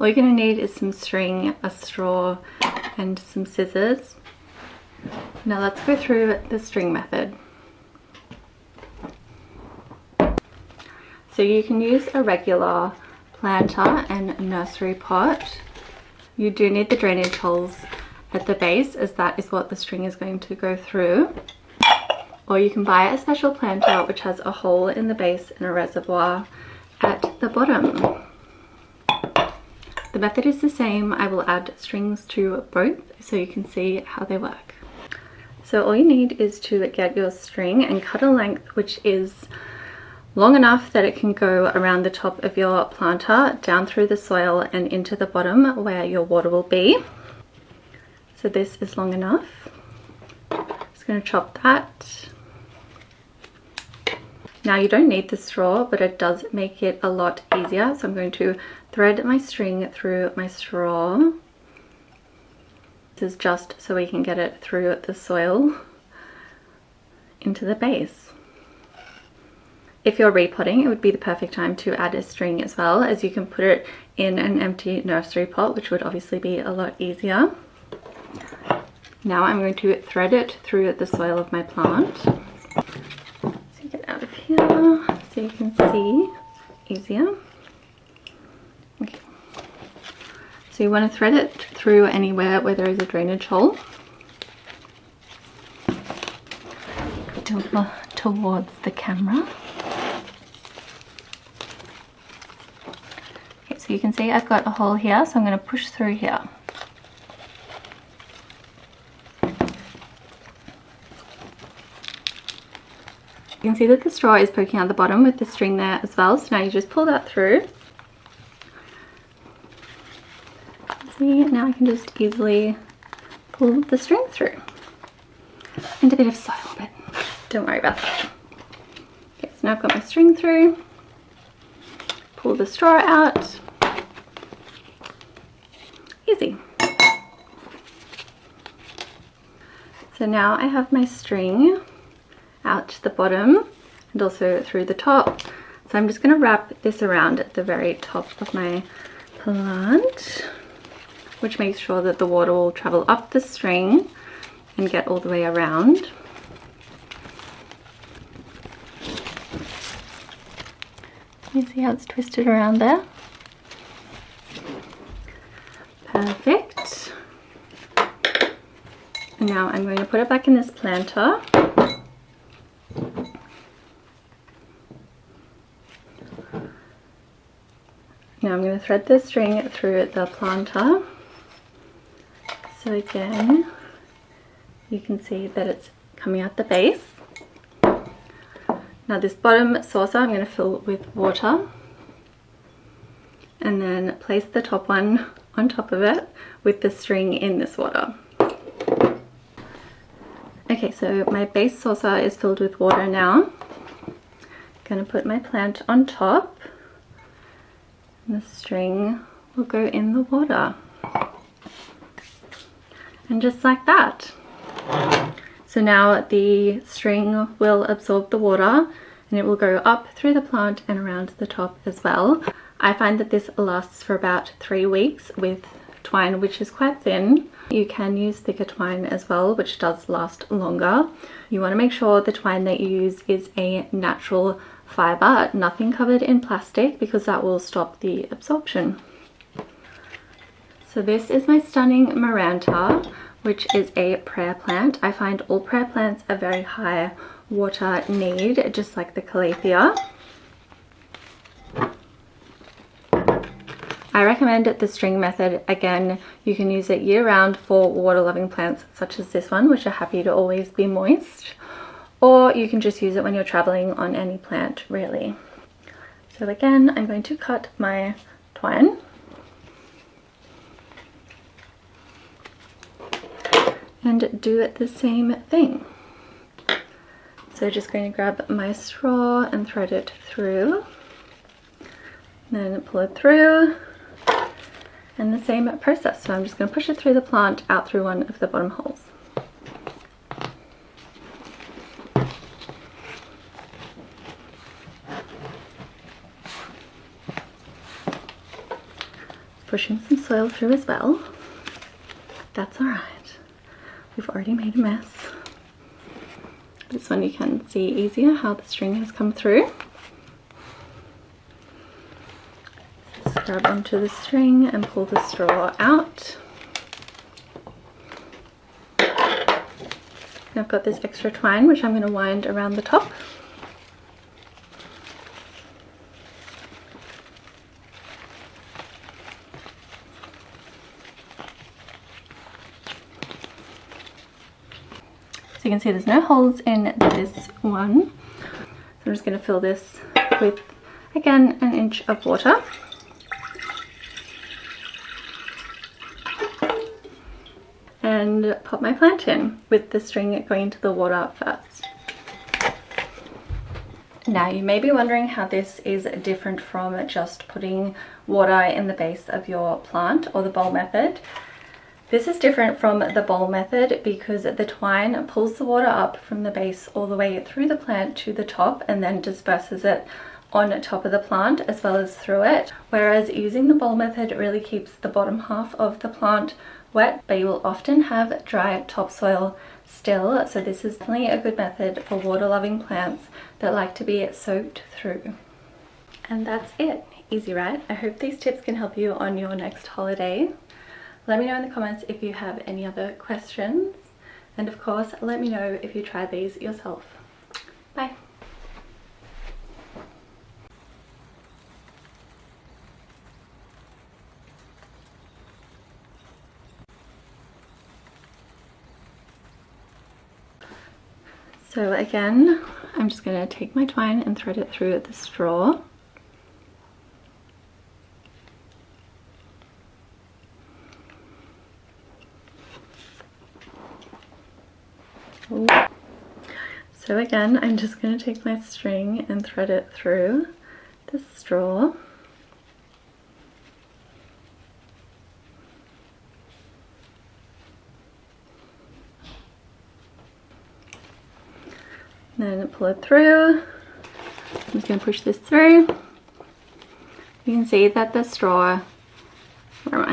All you're going to need is some string, a straw and some scissors. Now let's go through the string method. So you can use a regular planter and nursery pot. You do need the drainage holes at the base, as that is what the string is going to go through. Or you can buy a special planter which has a hole in the base and a reservoir at the bottom. The method is the same. I will add strings to both so you can see how they work. So all you need is to get your string and cut a length which is long enough that it can go around the top of your planter, down through the soil and into the bottom where your water will be. So this is long enough. Just going to chop that. Now you don't need the straw, but it does make it a lot easier. So I'm going to thread my string through my straw. This is just so we can get it through the soil into the base. If you're repotting, it would be the perfect time to add a string as well, as you can put it in an empty nursery pot, which would obviously be a lot easier. Now I'm going to thread it through the soil of my plant. So get out of here so you can see easier. Okay. So you want to thread it through anywhere where there is a drainage hole. Towards the camera. Okay, so you can see I've got a hole here, so I'm going to push through here. You can see that the straw is poking out the bottom with the string there as well, so now you just pull that through. See, now I can just easily pull the string through. And a bit of soil, but don't worry about that. Okay, so now I've got my string through. Pull the straw out. Easy. So now I have my string out to the bottom and also through the top. So I'm just going to wrap this around at the very top of my plant, which makes sure that the water will travel up the string and get all the way around. You see how it's twisted around there? Perfect. And now I'm going to put it back in this planter. Now I'm going to thread the string through the planter. So again, you can see that it's coming out the base. Now this bottom saucer I'm going to fill with water and then place the top one on top of it with the string in this water. Okay, so my base saucer is filled with water now. I'm going to put my plant on top and the string will go in the water. And just like that. So now the string will absorb the water and it will go up through the plant and around the top as well. I find that this lasts for about 3 weeks with twine, which is quite thin. You can use thicker twine as well, which does last longer. You want to make sure the twine that you use is a natural fibre, nothing covered in plastic, because that will stop the absorption. So this is my stunning Maranta, which is a prayer plant. I find all prayer plants are very high water need, just like the Calathea. I recommend the string method. Again, you can use it year-round for water-loving plants such as this one, which are happy to always be moist, or you can just use it when you're traveling on any plant, really. So again, I'm going to cut my twine. And do the same thing. So just going to grab my straw and thread it through, then pull it through, and the same process. So I'm just going to push it through the plant, out through one of the bottom holes. pushing some soil through as well. That's alright. We've already made a mess. This one you can see easier how the string has come through. Just grab onto the string and pull the straw out. And I've got this extra twine which I'm going to wind around the top. So you can see there's no holes in this one. So I'm just going to fill this with, again, an inch of water. And pop my plant in with the string going into the water first. Now you may be wondering how this is different from just putting water in the base of your plant or the bowl method. This is different from the bowl method because the twine pulls the water up from the base all the way through the plant to the top and then disperses it on top of the plant as well as through it, whereas using the bowl method really keeps the bottom half of the plant wet, but you will often have dry topsoil still, so this is definitely a good method for water-loving plants that like to be soaked through. And that's it. Easy, right? I hope these tips can help you on your next holiday. Let me know in the comments if you have any other questions, and of course let me know if you try these yourself. Bye! So again, I'm just going to take my twine and thread it through the straw. Ooh. So again, I'm just going to take my string and thread it through the straw. Then pull it through. I'm just going to push this through. You can see that the straw, where am I?